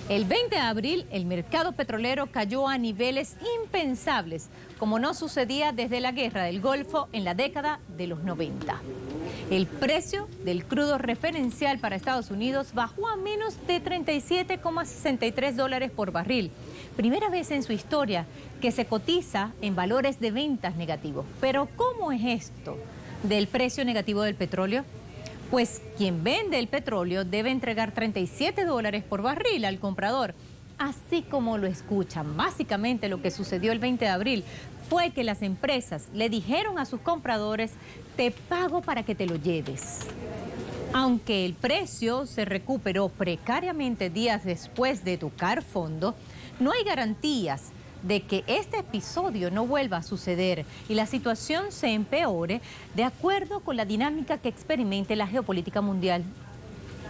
El 20 de abril, el mercado petrolero cayó a niveles impensables, como no sucedía desde la Guerra del Golfo en la década de los 90. El precio del crudo referencial para Estados Unidos bajó a menos de $37,63 por barril. Primera vez en su historia que se cotiza en valores de ventas negativos. Pero ¿cómo es esto del precio negativo del petróleo? Pues quien vende el petróleo debe entregar $37 por barril al comprador. Así como lo escuchan, básicamente lo que sucedió el 20 de abril fue que las empresas le dijeron a sus compradores: te pago para que te lo lleves. Aunque el precio se recuperó precariamente días después de tocar fondo, no hay garantías de que este episodio no vuelva a suceder y la situación se empeore de acuerdo con la dinámica que experimente la geopolítica mundial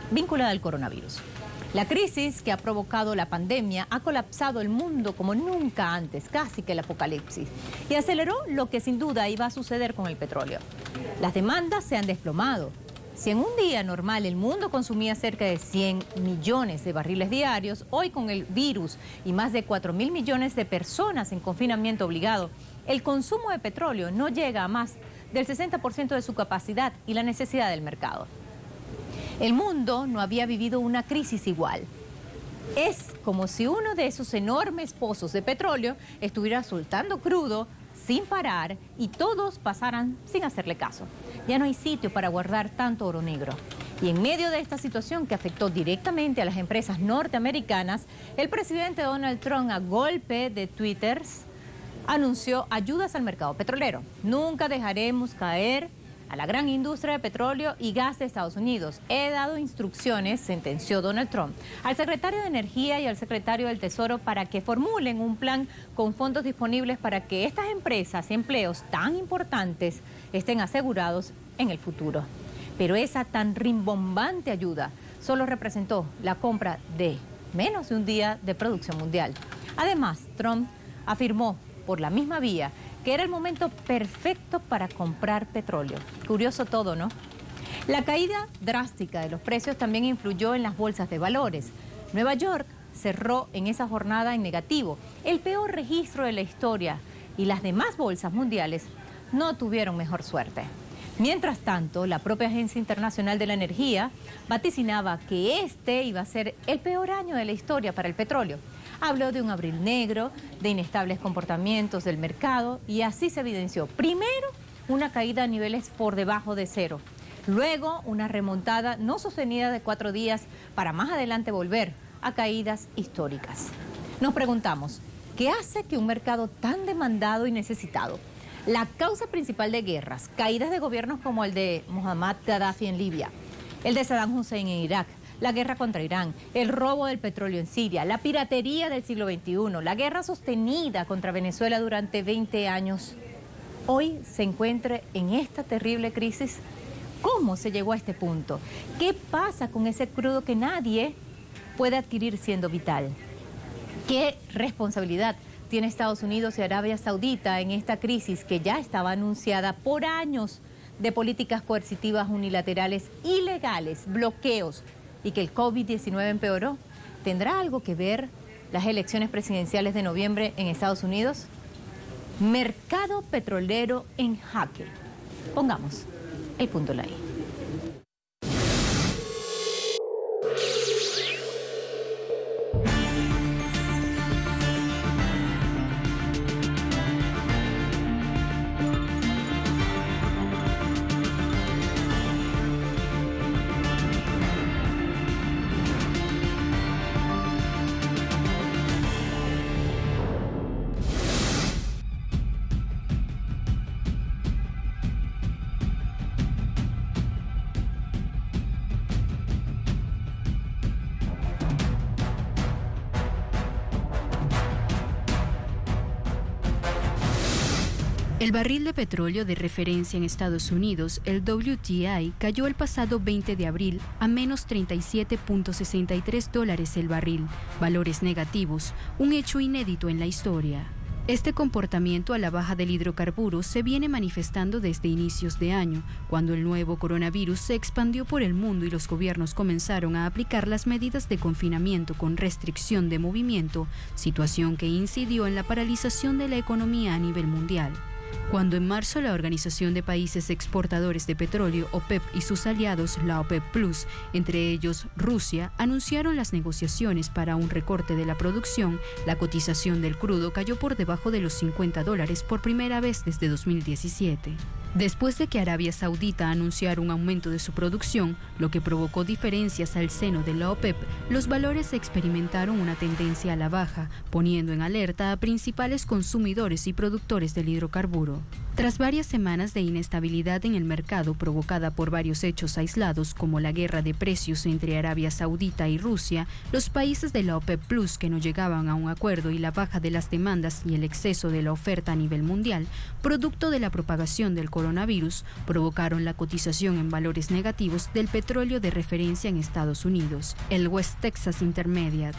vinculada al coronavirus. La crisis que ha provocado la pandemia ha colapsado el mundo como nunca antes, casi que el apocalipsis, y aceleró lo que sin duda iba a suceder con el petróleo. Las demandas se han desplomado. Si en un día normal el mundo consumía cerca de 100 millones de barriles diarios, hoy con el virus y más de 4.000 millones de personas en confinamiento obligado, el consumo de petróleo no llega a más del 60% de su capacidad y la necesidad del mercado. El mundo no había vivido una crisis igual. Es como si uno de esos enormes pozos de petróleo estuviera soltando crudo sin parar y todos pasaran sin hacerle caso. Ya no hay sitio para guardar tanto oro negro. Y en medio de esta situación que afectó directamente a las empresas norteamericanas, el presidente Donald Trump, a golpe de Twitter, anunció ayudas al mercado petrolero. Nunca dejaremos caer a la gran industria de petróleo y gas de Estados Unidos. He dado instrucciones, sentenció Donald Trump, al secretario de Energía y al secretario del Tesoro para que formulen un plan con fondos disponibles para que estas empresas y empleos tan importantes estén asegurados en el futuro. Pero esa tan rimbombante ayuda solo representó la compra de menos de un día de producción mundial. Además, Trump afirmó por la misma vía que era el momento perfecto para comprar petróleo. Curioso todo, ¿no? La caída drástica de los precios también influyó en las bolsas de valores. Nueva York cerró en esa jornada en negativo, el peor registro de la historia, y las demás bolsas mundiales no tuvieron mejor suerte. Mientras tanto, la propia Agencia Internacional de la Energía vaticinaba que este iba a ser el peor año de la historia para el petróleo. Habló de un abril negro, de inestables comportamientos del mercado, y así se evidenció. Primero, una caída a niveles por debajo de cero. Luego, una remontada no sostenida de 4 días para más adelante volver a caídas históricas. Nos preguntamos, ¿qué hace que un mercado tan demandado y necesitado? La causa principal de guerras, caídas de gobiernos como el de Muammar Gaddafi en Libia, el de Saddam Hussein en Irak, la guerra contra Irán, el robo del petróleo en Siria, la piratería del siglo XXI, la guerra sostenida contra Venezuela durante 20 años, hoy se encuentra en esta terrible crisis. ¿Cómo se llegó a este punto? ¿Qué pasa con ese crudo que nadie puede adquirir siendo vital? ¿Qué responsabilidad tiene Estados Unidos y Arabia Saudita en esta crisis que ya estaba anunciada por años de políticas coercitivas unilaterales ilegales, bloqueos, y que el COVID-19 empeoró? ¿Tendrá algo que ver las elecciones presidenciales de noviembre en Estados Unidos? Mercado petrolero en jaque. Pongamos el punto en la I. El barril de petróleo de referencia en Estados Unidos, el WTI, cayó el pasado 20 de abril a menos $37,63 el barril, valores negativos, un hecho inédito en la historia. Este comportamiento a la baja del hidrocarburo se viene manifestando desde inicios de año, cuando el nuevo coronavirus se expandió por el mundo y los gobiernos comenzaron a aplicar las medidas de confinamiento con restricción de movimiento, situación que incidió en la paralización de la economía a nivel mundial. Cuando en marzo la Organización de Países Exportadores de Petróleo, OPEP, y sus aliados, la OPEP Plus, entre ellos Rusia, anunciaron las negociaciones para un recorte de la producción, la cotización del crudo cayó por debajo de los $50 por primera vez desde 2017. Después de que Arabia Saudita anunciara un aumento de su producción, lo que provocó diferencias al seno de la OPEP, los valores experimentaron una tendencia a la baja, poniendo en alerta a principales consumidores y productores del hidrocarburo. Tras varias semanas de inestabilidad en el mercado provocada por varios hechos aislados como la guerra de precios entre Arabia Saudita y Rusia, los países de la OPEP Plus que no llegaban a un acuerdo y la baja de las demandas y el exceso de la oferta a nivel mundial, producto de la propagación del coronavirus, provocaron la cotización en valores negativos del petróleo de referencia en Estados Unidos, el West Texas Intermediate.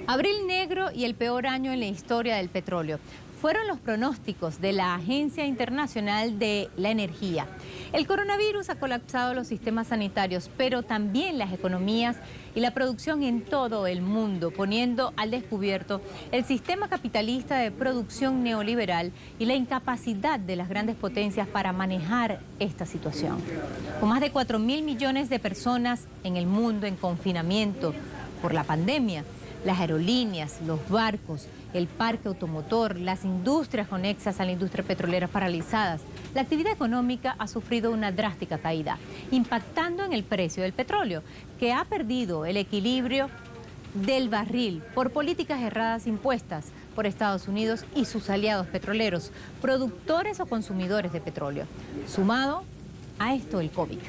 Abril negro y el peor año en la historia del petróleo. Fueron los pronósticos de la Agencia Internacional de la Energía. El coronavirus ha colapsado los sistemas sanitarios, pero también las economías y la producción en todo el mundo, poniendo al descubierto el sistema capitalista de producción neoliberal y la incapacidad de las grandes potencias para manejar esta situación. Con más de 4.000 millones de personas en el mundo en confinamiento por la pandemia, las aerolíneas, los barcos, el parque automotor, las industrias conexas a la industria petrolera paralizadas, la actividad económica ha sufrido una drástica caída, impactando en el precio del petróleo, que ha perdido el equilibrio del barril por políticas erradas impuestas por Estados Unidos y sus aliados petroleros, productores o consumidores de petróleo. Sumado a esto el COVID.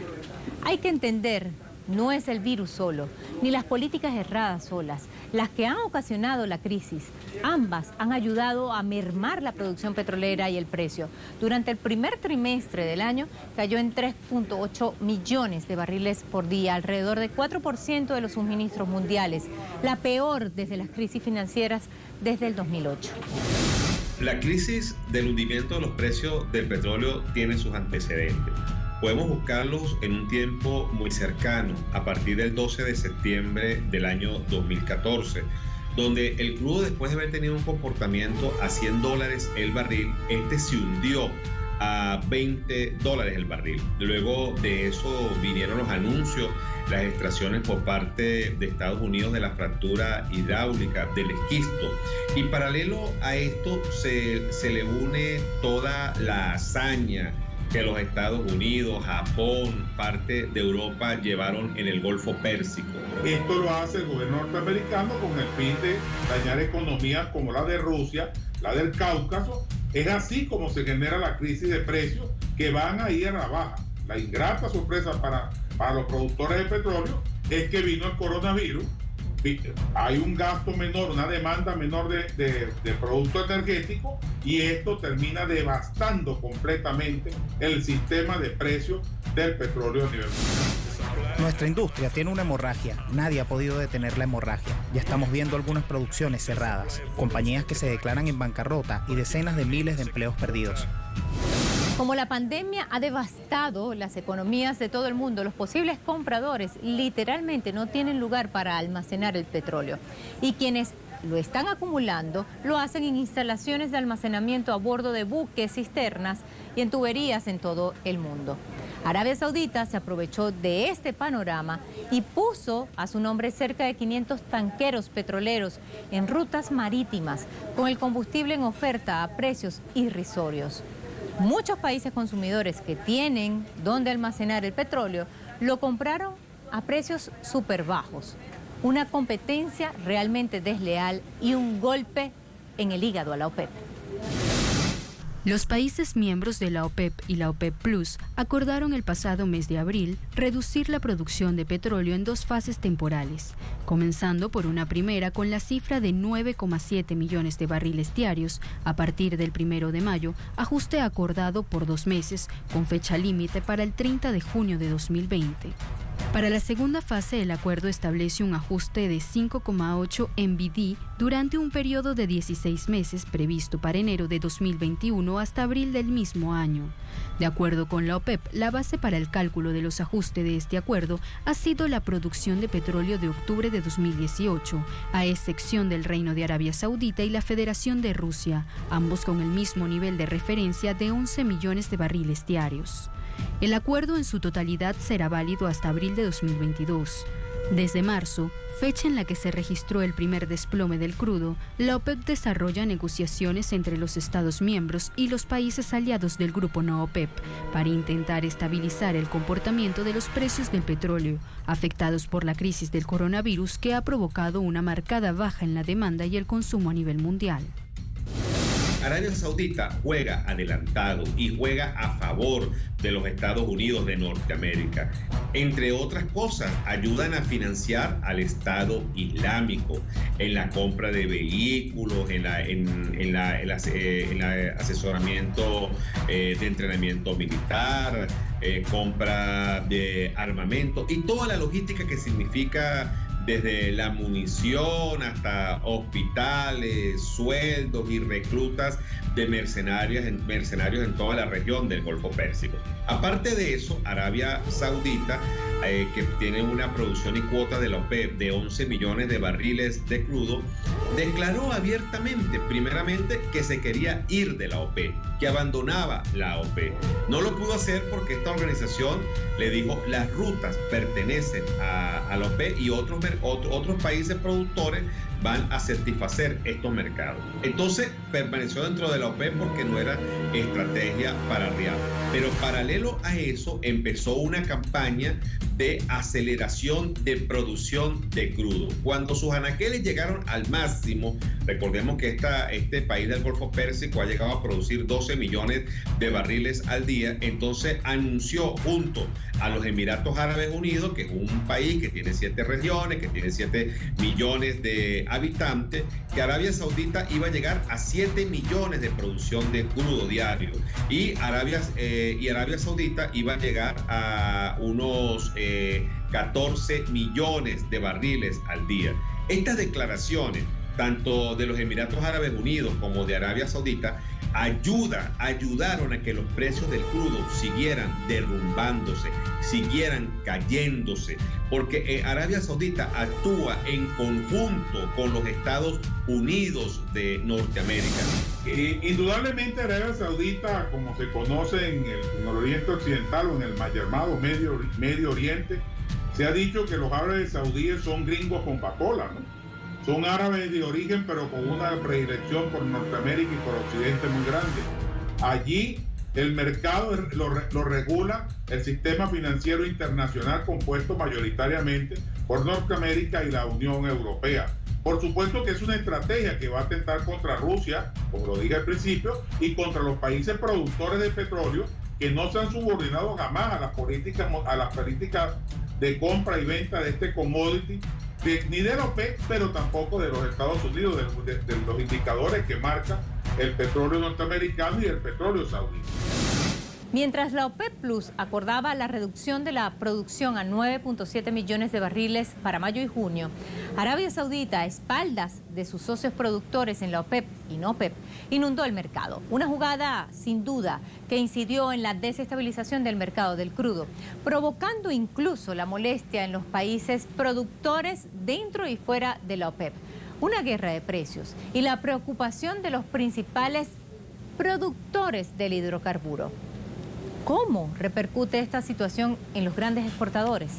Hay que entender, no es el virus solo, ni las políticas erradas solas, las que han ocasionado la crisis. Ambas han ayudado a mermar la producción petrolera y el precio. Durante el primer trimestre del año cayó en 3.8 millones de barriles por día, alrededor de 4% de los suministros mundiales, la peor desde las crisis financieras desde el 2008. La crisis del hundimiento de los precios del petróleo tiene sus antecedentes. Podemos buscarlos en un tiempo muy cercano, a partir del 12 de septiembre del año 2014, donde el crudo, después de haber tenido un comportamiento a $100 el barril, se hundió a $20 el barril. Luego de eso vinieron los anuncios, las extracciones por parte de Estados Unidos de la fractura hidráulica del esquisto. Y paralelo a esto se le une toda la hazaña que los Estados Unidos, Japón, parte de Europa llevaron en el Golfo Pérsico. Esto lo hace el gobierno norteamericano con el fin de dañar economías como la de Rusia, la del Cáucaso. Es así como se genera la crisis de precios que van a ir a la baja. La ingrata sorpresa para los productores de petróleo es que vino el coronavirus. Hay un gasto menor, una demanda menor de producto energético, y esto termina devastando completamente el sistema de precios del petróleo a nivel mundial. Nuestra industria tiene una hemorragia. Nadie ha podido detener la hemorragia. Ya estamos viendo algunas producciones cerradas, compañías que se declaran en bancarrota y decenas de miles de empleos perdidos. Como la pandemia ha devastado las economías de todo el mundo, los posibles compradores literalmente no tienen lugar para almacenar el petróleo. Y quienes lo están acumulando lo hacen en instalaciones de almacenamiento a bordo de buques, cisternas y en tuberías en todo el mundo. Arabia Saudita se aprovechó de este panorama y puso a su nombre cerca de 500 tanqueros petroleros en rutas marítimas con el combustible en oferta a precios irrisorios. Muchos países consumidores que tienen donde almacenar el petróleo lo compraron a precios súper bajos. Una competencia realmente desleal y un golpe en el hígado a la OPEP. Los países miembros de la OPEP y la OPEP Plus acordaron el pasado mes de abril reducir la producción de petróleo en dos fases temporales, comenzando por una primera con la cifra de 9,7 millones de barriles diarios a partir del 1 de mayo, ajuste acordado por 2 meses con fecha límite para el 30 de junio de 2020. Para la segunda fase, el acuerdo establece un ajuste de 5,8 NBD durante un periodo de 16 meses previsto para enero de 2021 hasta abril del mismo año. De acuerdo con la OPEP, la base para el cálculo de los ajustes de este acuerdo ha sido la producción de petróleo de octubre de 2018, a excepción del Reino de Arabia Saudita y la Federación de Rusia, ambos con el mismo nivel de referencia de 11 millones de barriles diarios. El acuerdo en su totalidad será válido hasta abril de 2022. Desde marzo, fecha en la que se registró el primer desplome del crudo, la OPEP desarrolla negociaciones entre los Estados miembros y los países aliados del grupo no OPEP para intentar estabilizar el comportamiento de los precios del petróleo, afectados por la crisis del coronavirus que ha provocado una marcada baja en la demanda y el consumo a nivel mundial. Arabia Saudita juega adelantado y juega a favor de los Estados Unidos de Norteamérica. Entre otras cosas, ayudan a financiar al Estado Islámico en la compra de vehículos, en el asesoramiento de entrenamiento militar, compra de armamento y toda la logística que significa desde la munición hasta hospitales, sueldos y reclutas de mercenarios en toda la región del Golfo Pérsico. Aparte de eso, Arabia Saudita, que tiene una producción y cuota de la OPEP de 11 millones de barriles de crudo, declaró abiertamente, primeramente, que se quería ir de la OPEP, que abandonaba la OPEP. No lo pudo hacer porque esta organización le dijo las rutas pertenecen a la OPEP y otros países productores van a satisfacer estos mercados. Entonces permaneció dentro de la OPEP porque no era estrategia para Riad. Pero paralelo a eso empezó una campaña de aceleración de producción de crudo. Cuando sus anaqueles llegaron al máximo, recordemos que este país del Golfo Pérsico ha llegado a producir 12 millones de barriles al día, entonces anunció junto a los Emiratos Árabes Unidos, que es un país que tiene 7 regiones, que tiene 7 millones de habitantes, que Arabia Saudita iba a llegar a 7 millones de producción de crudo diario y Arabia Saudita iba a llegar a unos 14 millones de barriles al día. Estas declaraciones, tanto de los Emiratos Árabes Unidos como de Arabia Saudita, ayudaron a que los precios del crudo siguieran derrumbándose, siguieran cayéndose, porque Arabia Saudita actúa en conjunto con los Estados Unidos de Norteamérica. Indudablemente Arabia Saudita, como se conoce en el Oriente Occidental o en el mal llamado Medio Oriente, se ha dicho que los árabes saudíes son gringos con papola, ¿no? Son árabes de origen, pero con una predilección por Norteamérica y por Occidente muy grande. Allí el mercado lo regula el sistema financiero internacional compuesto mayoritariamente por Norteamérica y la Unión Europea. Por supuesto que es una estrategia que va a atentar contra Rusia, como lo dije al principio, y contra los países productores de petróleo que no se han subordinado jamás a las políticas de compra y venta de este commodity, ni de la OPEP, pero tampoco de los Estados Unidos, de los indicadores que marcan el petróleo norteamericano y el petróleo saudí. Mientras la OPEP Plus acordaba la reducción de la producción a 9.7 millones de barriles para mayo y junio, Arabia Saudita, a espaldas de sus socios productores en la OPEP y no OPEP, inundó el mercado. Una jugada, sin duda, que incidió en la desestabilización del mercado del crudo, provocando incluso la molestia en los países productores dentro y fuera de la OPEP. Una guerra de precios y la preocupación de los principales productores del hidrocarburo. ¿Cómo repercute esta situación en los grandes exportadores?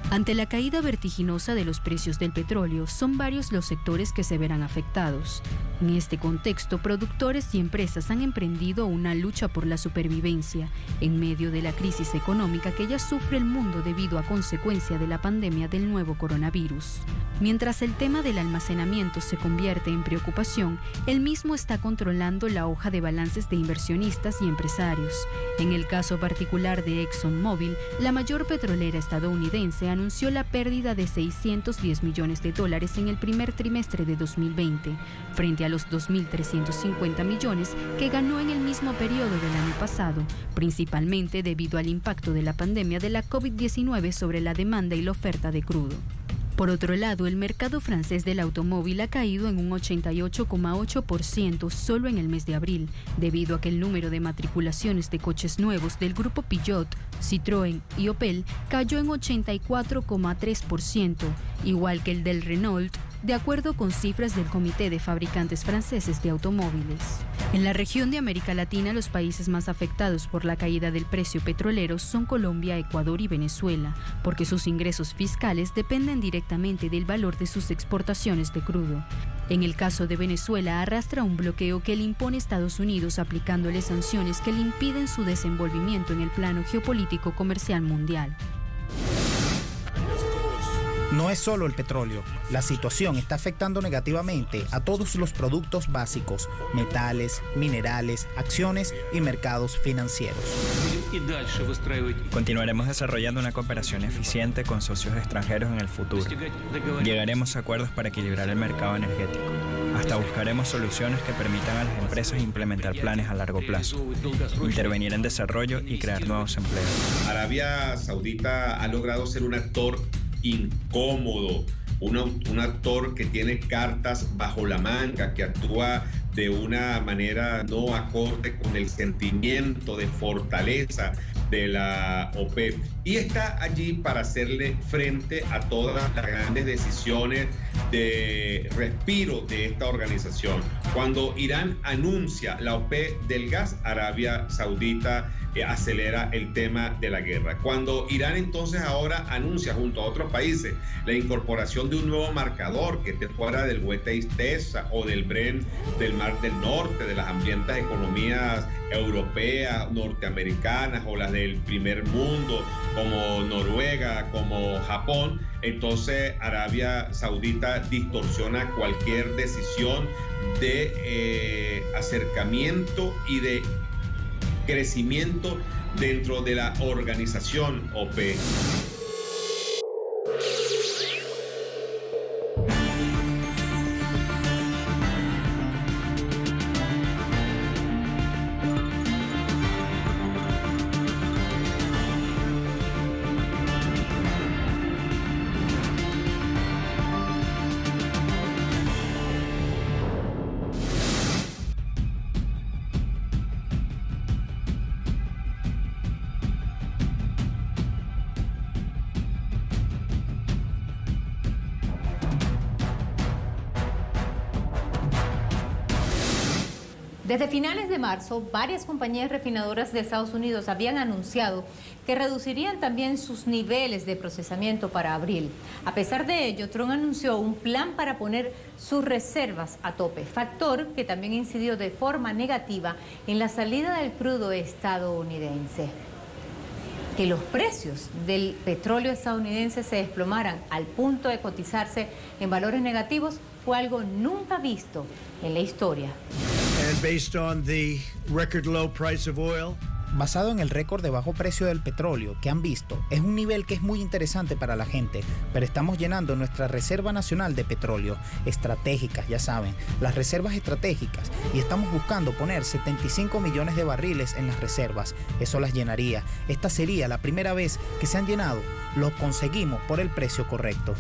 Ante la caída vertiginosa de los precios del petróleo, son varios los sectores que se verán afectados. En este contexto, productores y empresas han emprendido una lucha por la supervivencia en medio de la crisis económica que ya sufre el mundo debido a consecuencia de la pandemia del nuevo coronavirus. Mientras el tema del almacenamiento se convierte en preocupación, el mismo está controlando la hoja de balances de inversionistas y empresarios. En el caso particular de ExxonMobil, la mayor petrolera estadounidense anunció anunció la pérdida de $610 millones en el primer trimestre de 2020, frente a los 2.350 millones que ganó en el mismo periodo del año pasado, principalmente debido al impacto de la pandemia de la COVID-19 sobre la demanda y la oferta de crudo. Por otro lado, el mercado francés del automóvil ha caído en un 88,8% solo en el mes de abril, debido a que el número de matriculaciones de coches nuevos del grupo Peugeot, Citroën y Opel cayó en 84,3%, igual que el del Renault, de acuerdo con cifras del Comité de Fabricantes Franceses de Automóviles. En la región de América Latina, los países más afectados por la caída del precio petrolero son Colombia, Ecuador y Venezuela, porque sus ingresos fiscales dependen directamente del valor de sus exportaciones de crudo. En el caso de Venezuela, arrastra un bloqueo que le impone Estados Unidos aplicándole sanciones que le impiden su desenvolvimiento en el plano geopolítico comercial mundial. No es solo el petróleo. La situación está afectando negativamente a todos los productos básicos, metales, minerales, acciones y mercados financieros. Continuaremos desarrollando una cooperación eficiente con socios extranjeros en el futuro. Llegaremos a acuerdos para equilibrar el mercado energético. Hasta buscaremos soluciones que permitan a las empresas implementar planes a largo plazo, intervenir en desarrollo y crear nuevos empleos. Arabia Saudita ha logrado ser un actor incómodo, un actor que tiene cartas bajo la manga, que actúa de una manera no acorde con el sentimiento de fortaleza de la OPEP, y está allí para hacerle frente a todas las grandes decisiones de respiro de esta organización. Cuando Irán anuncia la OPEP del gas, Arabia Saudita acelera el tema de la guerra. Cuando Irán entonces ahora anuncia junto a otros países la incorporación de un nuevo marcador que esté fuera del West-Tesa o del Brent del Mar del Norte, de las hambrientas economías europeas, norteamericanas o las del primer mundo, como Noruega, como Japón, entonces Arabia Saudita distorsiona cualquier decisión de acercamiento y de crecimiento dentro de la organización OPEP. Desde finales de marzo, varias compañías refinadoras de Estados Unidos habían anunciado que reducirían también sus niveles de procesamiento para abril. A pesar de ello, Trump anunció un plan para poner sus reservas a tope, factor que también incidió de forma negativa en la salida del crudo estadounidense. Que los precios del petróleo estadounidense se desplomaran al punto de cotizarse en valores negativos fue algo nunca visto en la historia. Basado en el récord de bajo precio del petróleo que han visto, es un nivel que es muy interesante para la gente, pero estamos llenando nuestra Reserva Nacional de Petróleo, estratégicas, ya saben, las reservas estratégicas, y estamos buscando poner 75 millones de barriles en las reservas. Eso las llenaría. Esta sería la primera vez que se han llenado. Lo conseguimos por el precio correcto.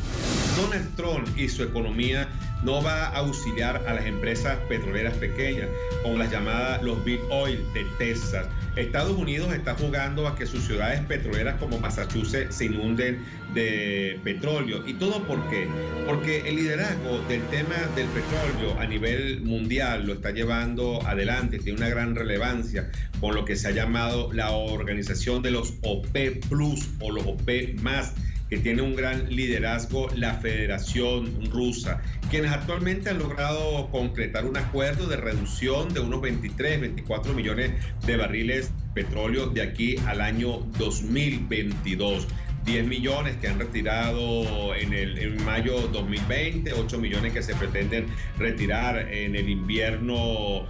Donald Trump y su economía no va a auxiliar a las empresas petroleras pequeñas, con las llamadas los Big Oil de Texas. Estados Unidos está jugando a que sus ciudades petroleras como Massachusetts se inunden de petróleo. ¿Y todo por qué? Porque el liderazgo del tema del petróleo a nivel mundial lo está llevando adelante, tiene una gran relevancia con lo que se ha llamado la organización de los OPEP Plus o los OPEP más, que tiene un gran liderazgo la Federación Rusa, quienes actualmente han logrado concretar un acuerdo de reducción de unos 24 millones de barriles de petróleo de aquí al año 2022. 10 millones que han retirado en mayo 2020, 8 millones que se pretenden retirar en el invierno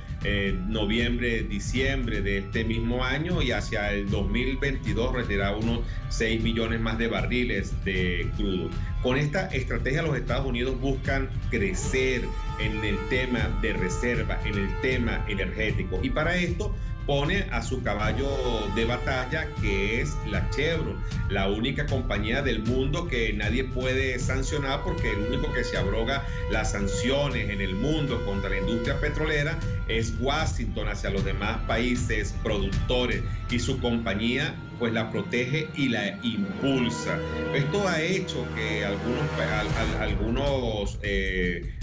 noviembre, diciembre de este mismo año, y hacia el 2022 retirar unos 6 millones más de barriles de crudo. Con esta estrategia los Estados Unidos buscan crecer en el tema de reserva, en el tema energético, y para esto pone a su caballo de batalla, que es la Chevron, la única compañía del mundo que nadie puede sancionar, porque el único que se abroga las sanciones en el mundo contra la industria petrolera es Washington hacia los demás países productores, y su compañía pues la protege y la impulsa. Esto ha hecho que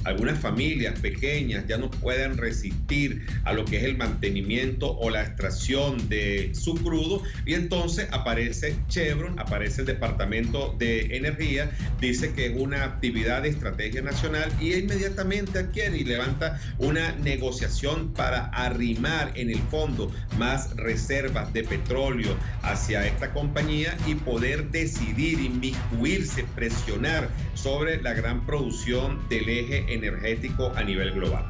algunas familias pequeñas ya no puedan resistir a lo que es el mantenimiento o la extracción de su crudo, y entonces aparece Chevron, aparece el Departamento de Energía, dice que es una actividad de estrategia nacional, y inmediatamente adquiere y levanta una negociación para arrimar en el fondo más reservas de petróleo hacia esta compañía y poder decidir, inmiscuirse, presionar sobre la gran producción del eje energético a nivel global.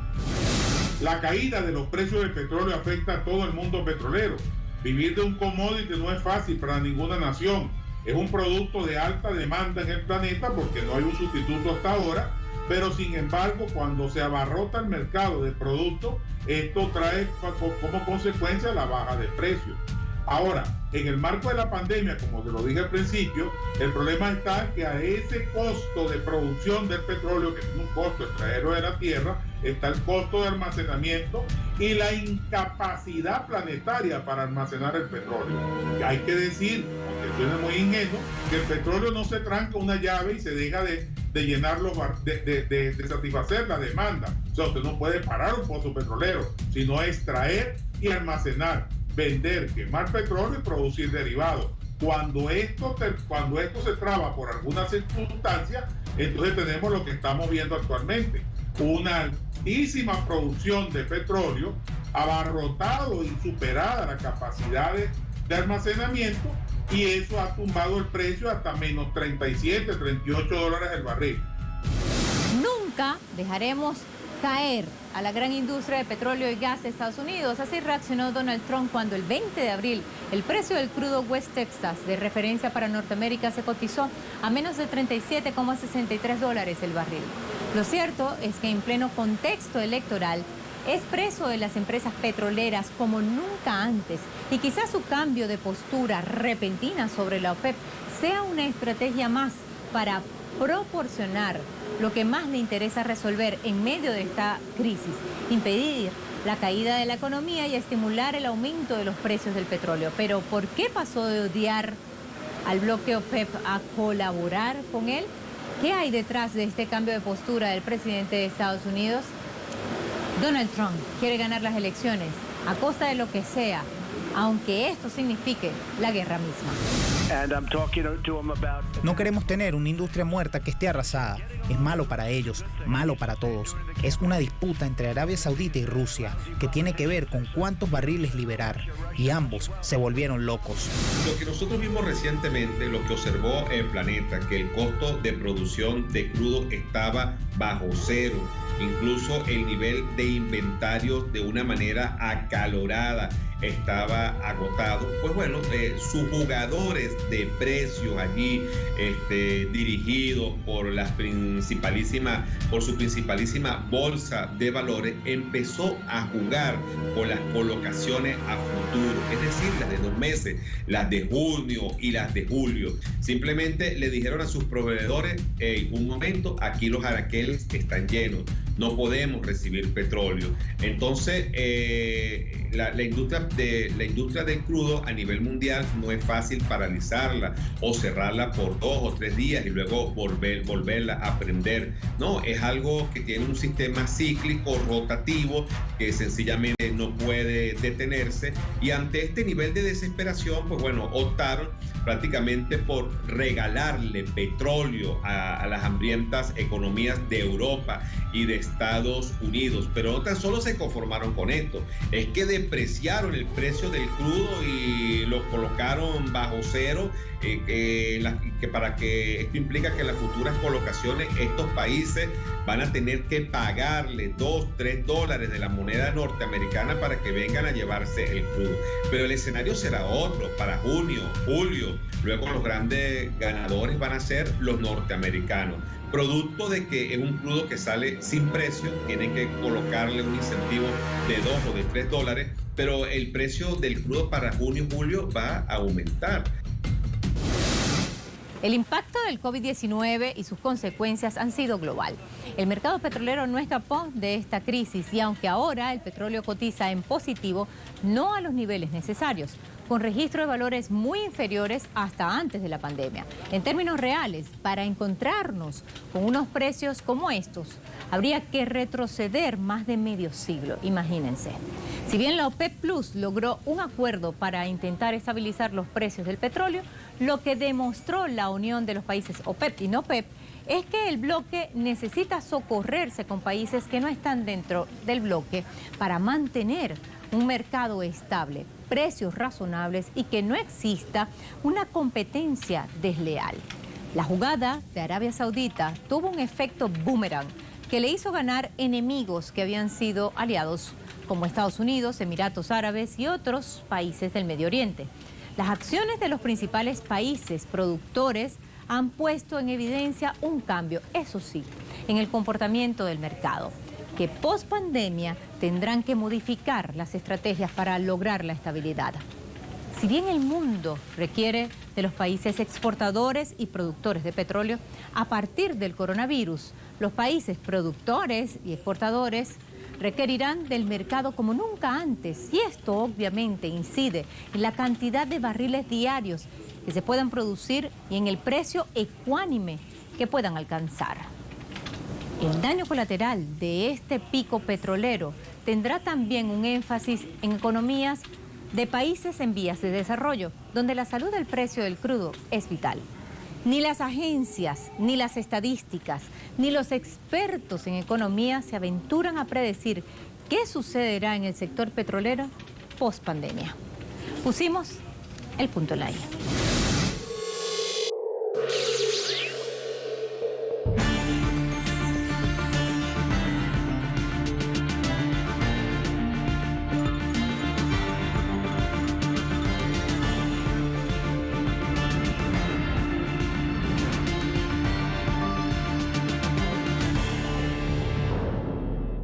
La caída de los precios del petróleo afecta a todo el mundo petrolero. Vivir de un commodity no es fácil para ninguna nación. Es un producto de alta demanda en el planeta porque no hay un sustituto hasta ahora, pero sin embargo, cuando se abarrota el mercado de productos, esto trae como consecuencia la baja de precios. Ahora, en el marco de la pandemia, como te lo dije al principio, el problema está que a ese costo de producción del petróleo, que es un costo extraerlo de la tierra, está el costo de almacenamiento y la incapacidad planetaria para almacenar el petróleo. Y hay que decir, aunque suene muy ingenuo, que el petróleo no se tranca una llave y se deja de llenar de satisfacer la demanda. O sea, usted no puede parar un pozo petrolero, sino extraer y almacenar, vender, quemar petróleo y producir derivados. Cuando esto se traba por alguna circunstancia, entonces tenemos lo que estamos viendo actualmente, una altísima producción de petróleo, abarrotado y superada la capacidad de almacenamiento, y eso ha tumbado el precio hasta menos 37, 38 dólares el barril. Nunca dejaremos caer a la gran industria de petróleo y gas de Estados Unidos. Así reaccionó Donald Trump cuando el 20 de abril el precio del crudo West Texas de referencia para Norteamérica se cotizó a menos de 37,63 dólares el barril. Lo cierto es que en pleno contexto electoral es preso de las empresas petroleras como nunca antes, y quizás su cambio de postura repentina sobre la OPEP sea una estrategia más para proporcionar lo que más le interesa resolver en medio de esta crisis: impedir la caída de la economía y estimular el aumento de los precios del petróleo. Pero ¿por qué pasó de odiar al bloque OPEP a colaborar con él? ¿Qué hay detrás de este cambio de postura del presidente de Estados Unidos? Donald Trump quiere ganar las elecciones a costa de lo que sea, aunque esto signifique la guerra misma. No queremos tener una industria muerta que esté arrasada. Es malo para ellos, malo para todos. Es una disputa entre Arabia Saudita y Rusia que tiene que ver con cuántos barriles liberar, y ambos se volvieron locos. Lo que nosotros vimos recientemente, lo que observó el planeta, que el costo de producción de crudo estaba bajo cero. Incluso el nivel de inventarios de una manera acalorada estaba agotado. Pues bueno, sus jugadores de precios allí, dirigidos por su principalísima bolsa de valores, empezó a jugar con las colocaciones a futuro, es decir, las de 2 meses, las de junio y las de julio. Simplemente le dijeron a sus proveedores: un momento, aquí los anaqueles están llenos, no podemos recibir petróleo. Entonces, la industria del crudo a nivel mundial no es fácil paralizarla o cerrarla por 2 o 3 días y luego volverla a prender. No, es algo que tiene un sistema cíclico, rotativo, que sencillamente no puede detenerse, y ante este nivel de desesperación, pues bueno, optaron prácticamente por regalarle petróleo a las hambrientas economías de Europa y de Estados Unidos. Pero no tan solo se conformaron con esto, es que depreciaron el precio del crudo y lo lo colocaron bajo cero, esto implica que en las futuras colocaciones estos países van a tener que pagarle $2-3 de la moneda norteamericana para que vengan a llevarse el crudo. Pero el escenario será otro, para junio, julio, luego los grandes ganadores van a ser los norteamericanos. Producto de que es un crudo que sale sin precio, tienen que colocarle un incentivo de $2 o de $3, pero el precio del crudo para junio y julio va a aumentar. El impacto del COVID-19 y sus consecuencias han sido global. El mercado petrolero no escapó de esta crisis y aunque ahora el petróleo cotiza en positivo, no a los niveles necesarios, con registro de valores muy inferiores hasta antes de la pandemia. En términos reales, para encontrarnos con unos precios como estos, habría que retroceder más de medio siglo, imagínense. Si bien la OPEP Plus logró un acuerdo para intentar estabilizar los precios del petróleo, lo que demostró la unión de los países OPEP y no OPEP es que el bloque necesita socorrerse con países que no están dentro del bloque para mantener un mercado estable, precios razonables y que no exista una competencia desleal. La jugada de Arabia Saudita tuvo un efecto boomerang que le hizo ganar enemigos que habían sido aliados como Estados Unidos, Emiratos Árabes y otros países del Medio Oriente. Las acciones de los principales países productores han puesto en evidencia un cambio, eso sí, en el comportamiento del mercado, que post pandemia tendrán que modificar las estrategias para lograr la estabilidad. Si bien el mundo requiere de los países exportadores y productores de petróleo, a partir del coronavirus, los países productores y exportadores requerirán del mercado como nunca antes y esto obviamente incide en la cantidad de barriles diarios que se puedan producir y en el precio ecuánime que puedan alcanzar. El daño colateral de este pico petrolero tendrá también un énfasis en economías de países en vías de desarrollo, donde la salud del precio del crudo es vital. Ni las agencias, ni las estadísticas, ni los expertos en economía se aventuran a predecir qué sucederá en el sector petrolero post pandemia. Pusimos el punto en la I.